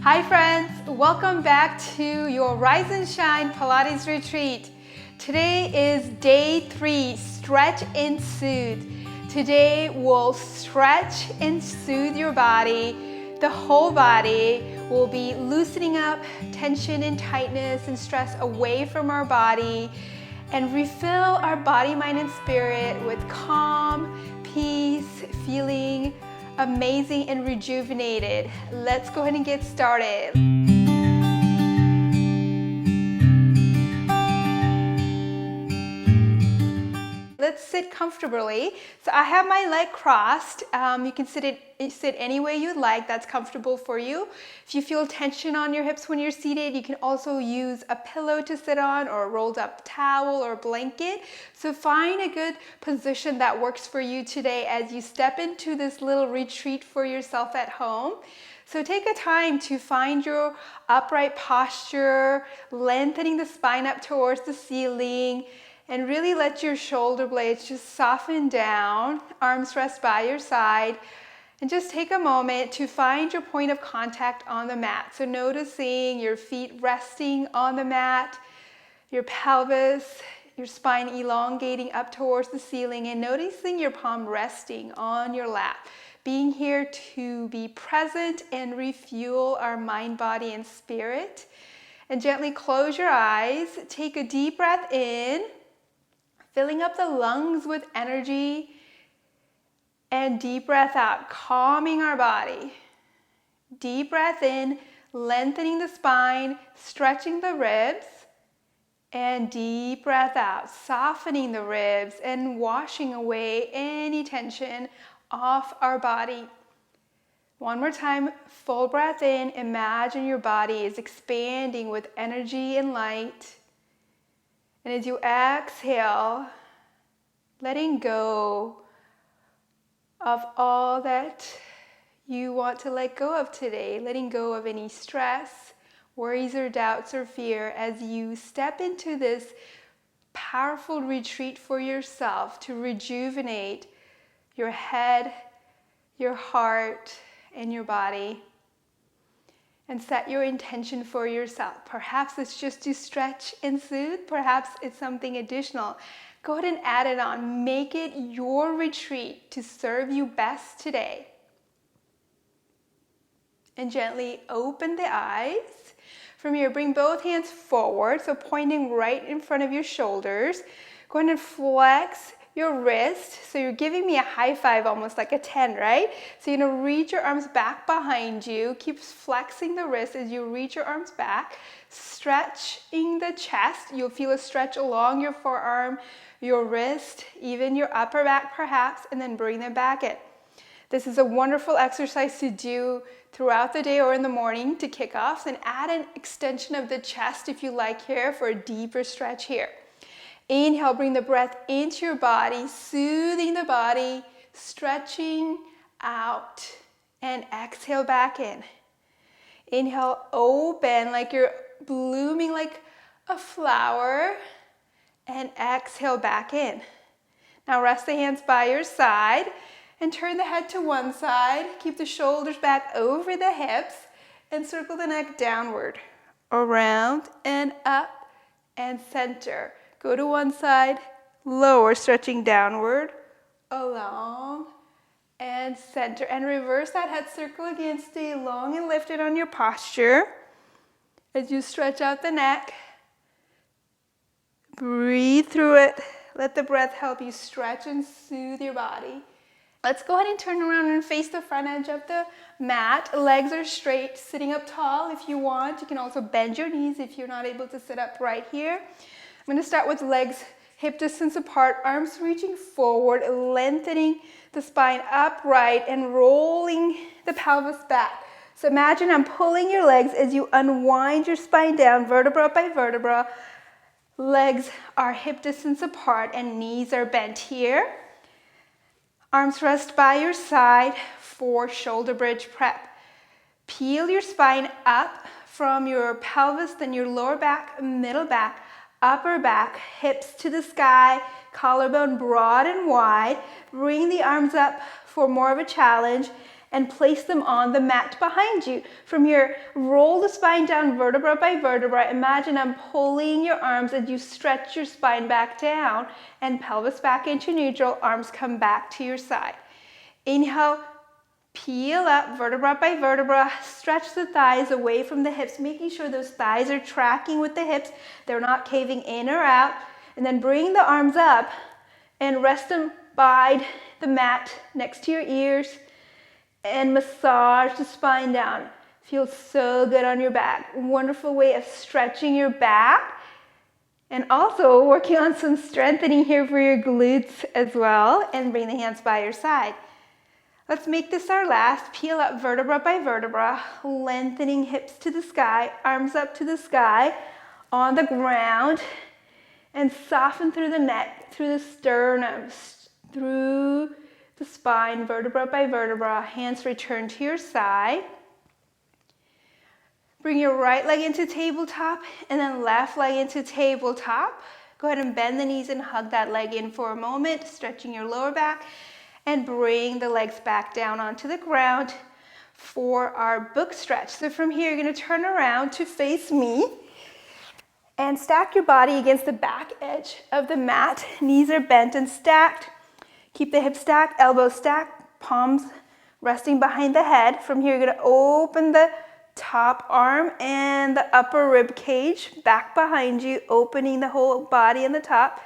Hi friends, welcome back to your Rise and Shine Pilates Retreat. Today is day 3, stretch and soothe. Today we'll stretch and soothe your body. The whole body will be loosening up tension and tightness and stress away from our body and refill our body, mind, and spirit with calm, peace, feeling amazing and rejuvenated. Let's go ahead and get started. Let's sit comfortably. So I have my leg crossed. You can sit any way you'd like that's comfortable for you. If you feel tension on your hips when you're seated, you can also use a pillow to sit on or a rolled up towel or blanket. So find a good position that works for you today as you step into this little retreat for yourself at home. So take a time to find your upright posture, lengthening the spine up towards the ceiling, and really let your shoulder blades just soften down, arms rest by your side, and just take a moment to find your point of contact on the mat. So noticing your feet resting on the mat, your pelvis, your spine elongating up towards the ceiling, and noticing your palm resting on your lap. Being here to be present and refuel our mind, body, and spirit. And gently close your eyes, take a deep breath in, filling up the lungs with energy, and deep breath out, calming our body. Deep breath in, lengthening the spine, stretching the ribs, and deep breath out, softening the ribs and washing away any tension off our body. One more time, full breath in, imagine your body is expanding with energy and light. And as you exhale, letting go of all that you want to let go of today, letting go of any stress, worries, or doubts or fear as you step into this powerful retreat for yourself to rejuvenate your head, your heart, and your body. And set your intention for yourself. Perhaps it's just to stretch and soothe. Perhaps it's something additional. Go ahead and add it on. Make it your retreat to serve you best today. And gently open the eyes. From here, bring both hands forward, so pointing right in front of your shoulders. Go ahead and flex your wrist, so you're giving me a high five, almost like a 10, right? So you're gonna reach your arms back behind you, keep flexing the wrist as you reach your arms back, stretching the chest. You'll feel a stretch along your forearm, your wrist, even your upper back perhaps, and then bring them back in. This is a wonderful exercise to do throughout the day or in the morning to kick off, and add an extension of the chest if you like here for a deeper stretch here. Inhale, bring the breath into your body, soothing the body, stretching out, and exhale back in. Inhale, open like you're blooming like a flower, and exhale back in. Now rest the hands by your side and turn the head to one side. Keep the shoulders back over the hips and circle the neck downward, around and up and center. Go to one side, lower, stretching downward, along, and center. And reverse that head circle again. Stay long and lifted on your posture. As you stretch out the neck, breathe through it. Let the breath help you stretch and soothe your body. Let's go ahead and turn around and face the front edge of the mat. Legs are straight, sitting up tall if you want. You can also bend your knees if you're not able to sit up right here. I'm going to start with legs hip distance apart, arms reaching forward, lengthening the spine upright and rolling the pelvis back. So imagine I'm pulling your legs as you unwind your spine down, vertebra by vertebra. Legs are hip distance apart and knees are bent here. Arms rest by your side for shoulder bridge prep. Peel your spine up from your pelvis, then your lower back, middle back, upper back, hips to the sky, collarbone broad and wide. Bring the arms up for more of a challenge and place them on the mat behind you. From here, roll the spine down vertebra by vertebra. Imagine I'm pulling your arms as you stretch your spine back down and pelvis back into neutral, arms come back to your side. Inhale, peel up vertebra by vertebra, stretch the thighs away from the hips, making sure those thighs are tracking with the hips, they're not caving in or out. And then bring the arms up and rest them by the mat next to your ears and massage the spine down. Feels so good on your back. Wonderful way of stretching your back and also working on some strengthening here for your glutes as well. And bring the hands by your side. Let's make this our last. Peel up vertebra by vertebra, lengthening hips to the sky, arms up to the sky, on the ground, and soften through the neck, through the sternum, through the spine, vertebra by vertebra. Hands return to your side. Bring your right leg into tabletop and then left leg into tabletop. Go ahead and bend the knees and hug that leg in for a moment, stretching your lower back. And bring the legs back down onto the ground for our book stretch. So from here, you're going to turn around to face me and stack your body against the back edge of the mat. Knees are bent and stacked. Keep the hips stacked, elbows stacked, palms resting behind the head. From here, you're going to open the top arm and the upper rib cage back behind you, opening the whole body in the top,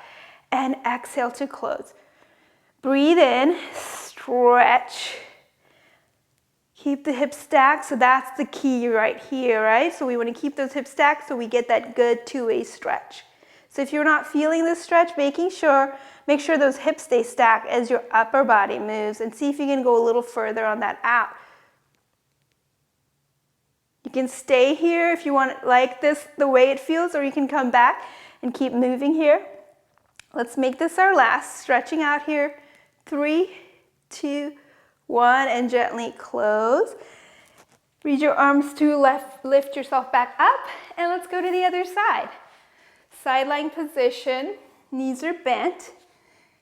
and exhale to close. Breathe in, stretch. Keep the hips stacked, so that's the key right here, right? So we want to keep those hips stacked so we get that good two-way stretch. So if you're not feeling this stretch, make sure those hips stay stacked as your upper body moves, and see if you can go a little further on that out. You can stay here if you want like this, the way it feels, or you can come back and keep moving here. Let's make this our last, stretching out here. 3, 2, 1, and gently close. Reach your arms to left, lift yourself back up, and let's go to the other side. Side lying position, knees are bent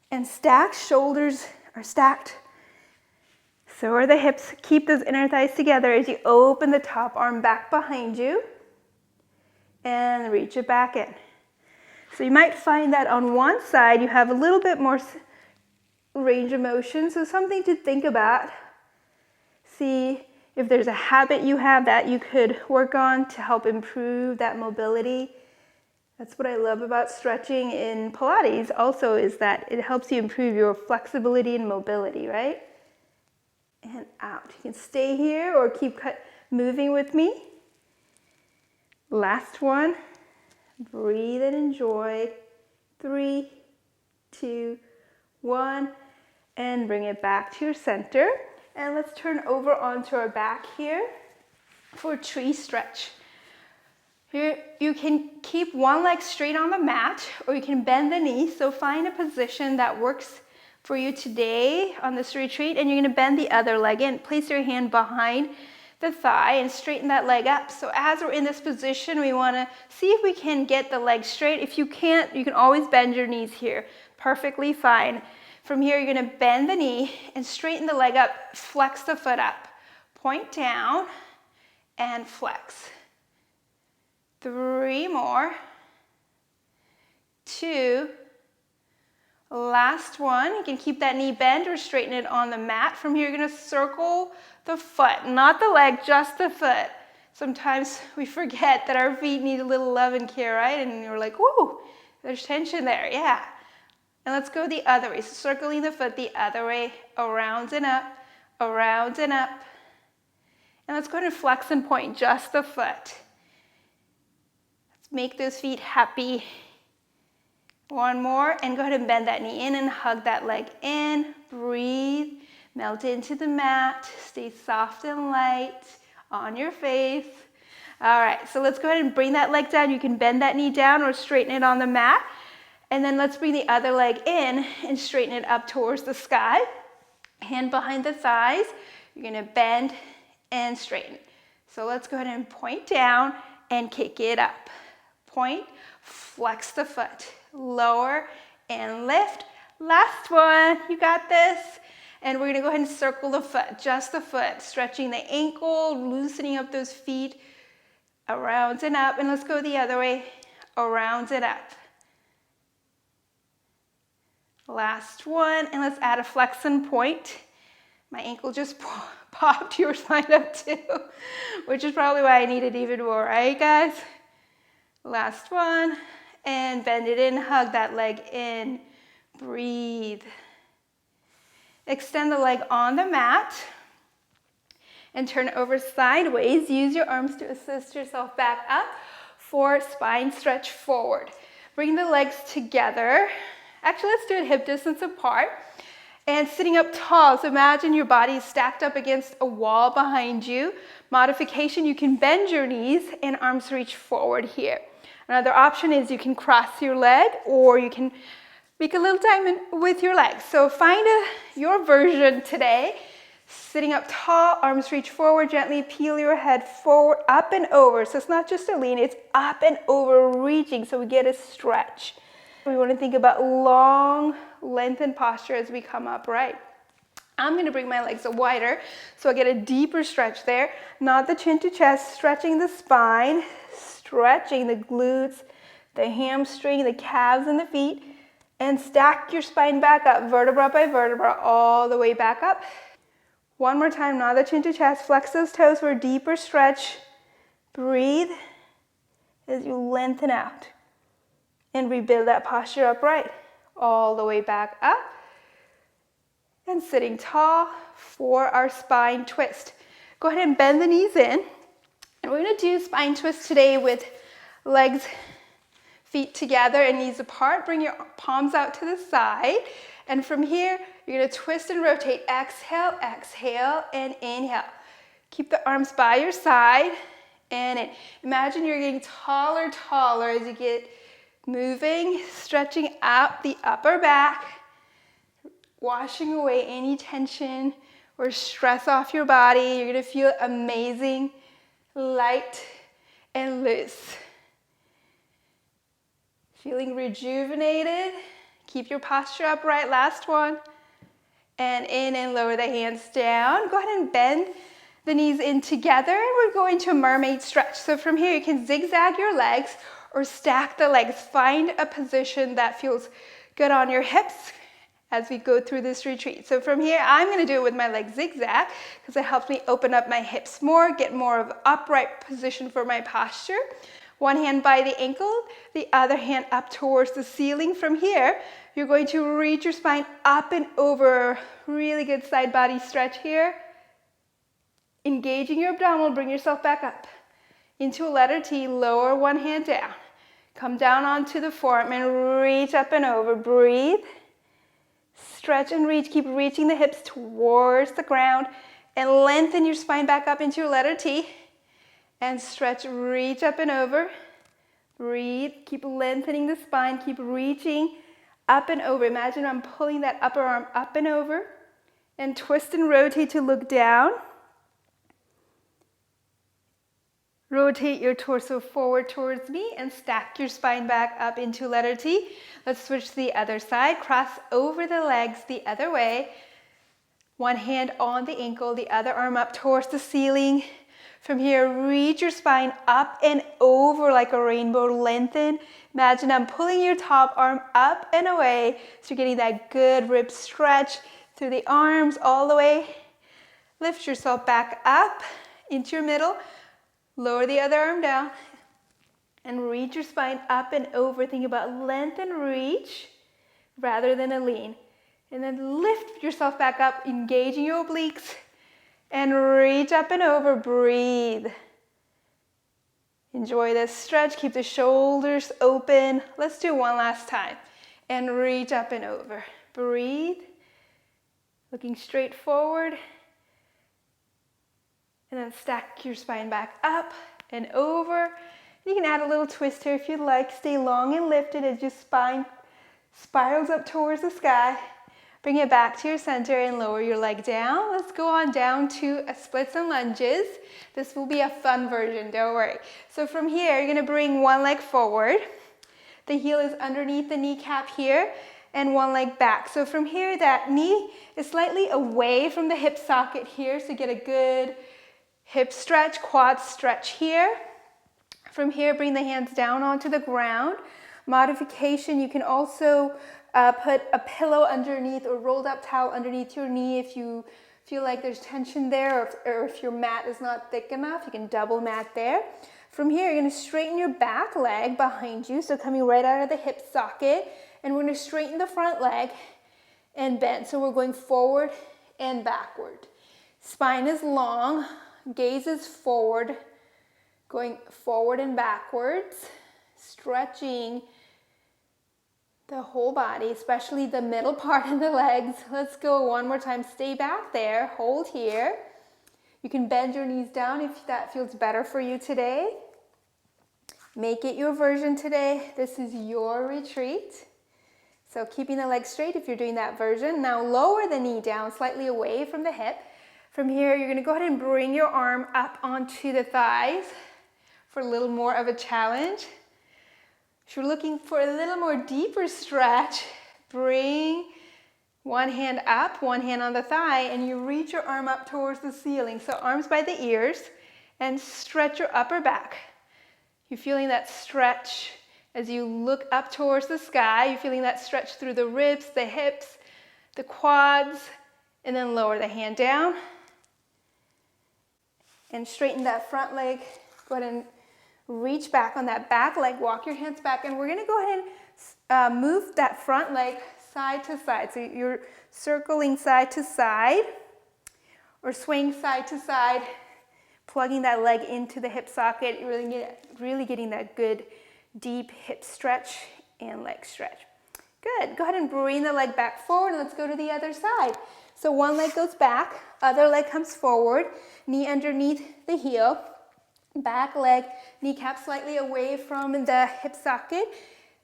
and stacked, shoulders are stacked. So are the hips. Keep those inner thighs together as you open the top arm back behind you and reach it back in. So you might find that on one side you have a little bit more range of motion, so something to think about. See if there's a habit you have that you could work on to help improve that mobility. That's what I love about stretching in Pilates also, is that it helps you improve your flexibility and mobility, right? And out. You can stay here or keep moving with me. Last one. Breathe and enjoy. 3, 2, 1, and bring it back to your center. And let's turn over onto our back here for tree stretch. Here you can keep one leg straight on the mat, or you can bend the knee. So find a position that works for you today on this retreat, and you're going to bend the other leg in. Place your hand behind the thigh and straighten that leg up. So as we're in this position, we want to see if we can get the leg straight. If you can't, you can always bend your knees here. Perfectly fine. From here, you're going to bend the knee and straighten the leg up. Flex the foot up. Point down and flex. 3 more. 2. Last one. You can keep that knee bent or straighten it on the mat. From here, you're going to circle the foot, not the leg, just the foot. Sometimes we forget that our feet need a little love and care, right? And you're like, whoa, there's tension there. Yeah. And let's go the other way. So circling the foot the other way, around and up, around and up. And let's go ahead and flex and point just the foot. Let's make those feet happy. One more, and go ahead and bend that knee in and hug that leg in. Breathe, melt into the mat. Stay soft and light on your face. All right, so let's go ahead and bring that leg down. You can bend that knee down or straighten it on the mat. And then let's bring the other leg in and straighten it up towards the sky. Hand behind the thighs. You're going to bend and straighten. So let's go ahead and point down and kick it up. Point, flex the foot. Lower and lift. Last one. You got this. And we're gonna go ahead and circle the foot, just the foot, stretching the ankle, loosening up those feet, around and up. And let's go the other way, around and up. Last one, and let's add a flex and point. My ankle just popped, yours lined up too, which is probably why I need it even more, right guys? Last one, and bend it in, hug that leg in, breathe. Extend the leg on the mat and turn over sideways. Use your arms to assist yourself back up for spine stretch forward. Bring the legs together. Actually, let's do it hip distance apart. And sitting up tall, so imagine your body is stacked up against a wall behind you. Modification, you can bend your knees and arms reach forward here. Another option is you can cross your leg, or you can make a little diamond with your legs. So find your version today. Sitting up tall, arms reach forward, gently peel your head forward, up and over. So it's not just a lean, it's up and over, reaching, so we get a stretch. We want to think about long, lengthened posture as we come upright. I'm going to bring my legs wider, so I get a deeper stretch there. Not the chin to chest, stretching the spine, stretching the glutes, the hamstring, the calves, and the feet. And stack your spine back up, vertebra by vertebra, all the way back up. One more time, not the chin to chest. Flex those toes for a deeper stretch. Breathe as you lengthen out. And rebuild that posture upright, all the way back up. And sitting tall for our spine twist. Go ahead and bend the knees in. And we're gonna do spine twist today with legs, feet together and knees apart. Bring your palms out to the side. And from here, you're gonna twist and rotate. Exhale, exhale, and inhale. Keep the arms by your side. And imagine you're getting taller, taller as you get moving, stretching out the upper back, washing away any tension or stress off your body. You're gonna feel amazing, light, and loose. Feeling rejuvenated. Keep your posture upright. Last one. And in and lower the hands down. Go ahead and bend the knees in together. And we're going to a mermaid stretch. So from here, you can zigzag your legs or stack the legs. Find a position that feels good on your hips as we go through this retreat. So from here, I'm gonna do it with my legs zigzag because it helps me open up my hips more, get more of an upright position for my posture. One hand by the ankle, the other hand up towards the ceiling. From here, you're going to reach your spine up and over. Really good side body stretch here. Engaging your abdominal, bring yourself back up. Into a letter T, lower one hand down. Come down onto the forearm and reach up and over. Breathe. Stretch and reach. Keep reaching the hips towards the ground. And lengthen your spine back up into your letter T. And stretch, reach up and over. Breathe. Keep lengthening the spine. Keep reaching up and over. Imagine I'm pulling that upper arm up and over. And twist and rotate to look down. Rotate your torso forward towards me and stack your spine back up into letter T. Let's switch to the other side. Cross over the legs the other way. One hand on the ankle, the other arm up towards the ceiling. From here, reach your spine up and over like a rainbow. Lengthen. Imagine I'm pulling your top arm up and away. So you're getting that good rib stretch through the arms all the way. Lift yourself back up into your middle. Lower the other arm down and reach your spine up and over. Think about length and reach rather than a lean. And then lift yourself back up, engaging your obliques and reach up and over. Breathe. Enjoy this stretch. Keep the shoulders open. Let's do one last time. And reach up and over. Breathe. Looking straight forward. And then stack your spine back up and over. You can add a little twist here if you'd like. Stay long and lifted as your spine spirals up towards the sky. Bring it back to your center and lower your leg down. Let's go on down to a splits and lunges. This will be a fun version, don't worry. So from here, you're gonna bring one leg forward. The heel is underneath the kneecap here. and one leg back. So from here, that knee is slightly away from the hip socket here, so get a good hip stretch, quad stretch here. From here, bring the hands down onto the ground. Modification, you can also put a pillow underneath or rolled up towel underneath your knee if you feel like there's tension there, or if your mat is not thick enough, you can double mat there. From here, you're gonna straighten your back leg behind you, so coming right out of the hip socket, and we're gonna straighten the front leg and bend. So we're going forward and backward. Spine is long, gaze is forward, going forward and backwards, stretching the whole body, especially the middle part of the legs. Let's go one more time. Stay back there, hold here. You can bend your knees down if that feels better for you today. Make it your version today. This is your retreat. So keeping the legs straight if you're doing that version. Now lower the knee down slightly away from the hip. From here, you're gonna go ahead and bring your arm up onto the thighs for a little more of a challenge. If you're looking for a little more deeper stretch, bring one hand up, one hand on the thigh, and you reach your arm up towards the ceiling. So arms by the ears, and stretch your upper back. You're feeling that stretch as you look up towards the sky. You're feeling that stretch through the ribs, the hips, the quads, and then lower the hand down. And straighten that front leg. Go ahead and reach back on that back leg, walk your hands back, and we're gonna go ahead and move that front leg side to side. So you're circling side to side or swaying side to side, plugging that leg into the hip socket, really getting that good deep hip stretch and leg stretch. Good, go ahead and bring the leg back forward. Let's go to the other side. So one leg goes back, other leg comes forward, knee underneath the heel, back leg, kneecap slightly away from the hip socket.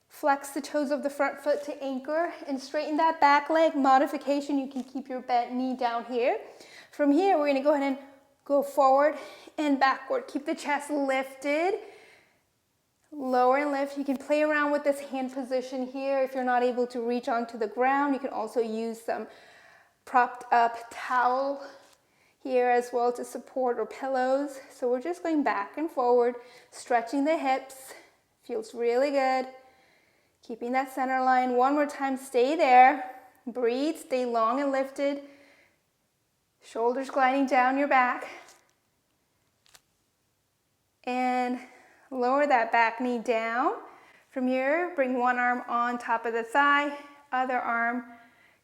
Flex the toes of the front foot to anchor and straighten that back leg. Modification, you can keep your bent knee down here. From here, we're gonna go ahead and go forward and backward. Keep the chest lifted. Lower and lift. You can play around with this hand position here. If you're not able to reach onto the ground, you can also use some propped up towel here as well to support, or pillows. So we're just going back and forward, stretching the hips. Feels really good. Keeping that center line. One more time, stay there. Breathe, stay long and lifted. Shoulders gliding down your back. And lower that back knee down. From here, bring one arm on top of the thigh, other arm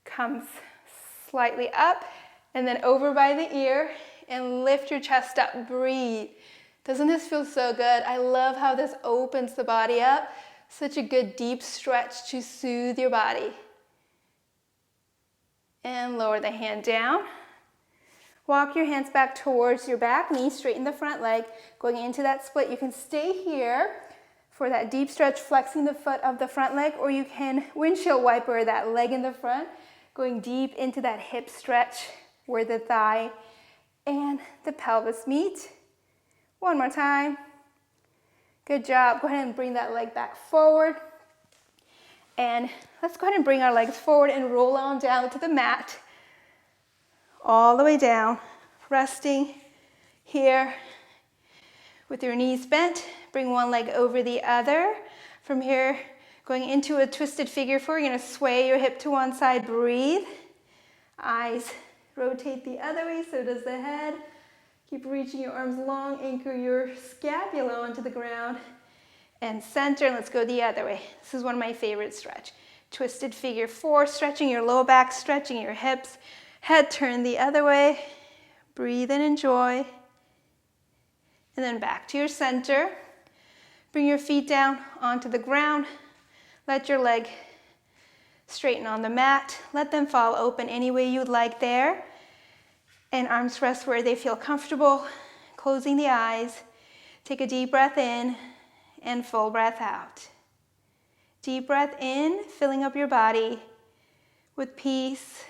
comes slightly up, and then over by the ear, and lift your chest up, breathe. Doesn't this feel so good? I love how this opens the body up. Such a good deep stretch to soothe your body. And lower the hand down. Walk your hands back towards your back knee, straighten the front leg. Going into that split, you can stay here for that deep stretch, flexing the foot of the front leg, or you can windshield wiper that leg in the front, going deep into that hip stretch where the thigh and the pelvis meet. One more time. Good job. Go ahead and bring that leg back forward. And let's go ahead and bring our legs forward and roll on down to the mat. All the way down, resting here with your knees bent. Bring one leg over the other. From here, going into a twisted figure four, you're gonna sway your hip to one side, breathe. Eyes rotate the other way, so does the head. Keep reaching your arms long, anchor your scapula onto the ground. And center, and let's go the other way. This is one of my favorite stretch. Twisted figure four, stretching your low back, stretching your hips. Head turn the other way. Breathe and enjoy. And then back to your center. Bring your feet down onto the ground. Let your leg straighten on the mat. Let them fall open any way you'd like there. And arms rest where they feel comfortable. Closing the eyes. Take a deep breath in and full breath out. Deep breath in, filling up your body with peace,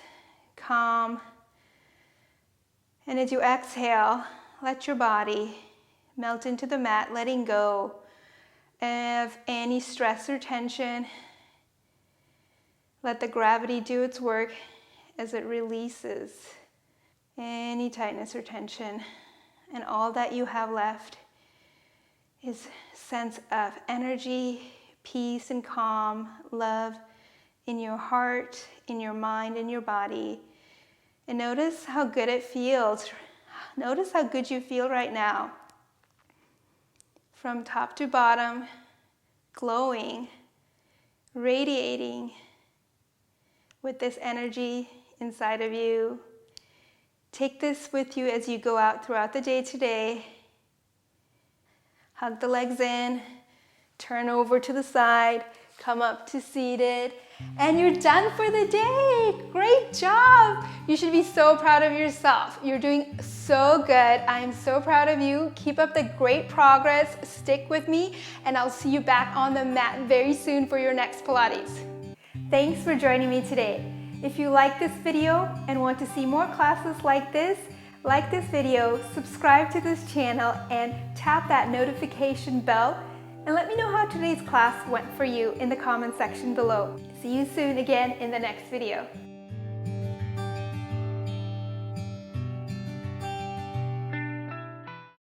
calm. And as you exhale, let your body melt into the mat, letting go of any stress or tension. Let the gravity do its work as it releases any tightness or tension. And all that you have left is a sense of energy, peace and calm, love in your heart, in your mind, in your body. And notice how good it feels. Notice how good you feel right now. From top to bottom, glowing, radiating with this energy inside of you. Take this with you as you go out throughout the day today. Hug the legs in, turn over to the side, come up to seated, and you're done for the day. Great job. You should be so proud of yourself. You're doing so good. I am so proud of you. Keep up the great progress. Stick with me, and I'll see you back on the mat very soon for your next Pilates. Thanks for joining me today. If you like this video and want to see more classes like this video, subscribe to this channel and tap that notification bell, and let me know how today's class went for you in the comment section below. See you soon again in the next video.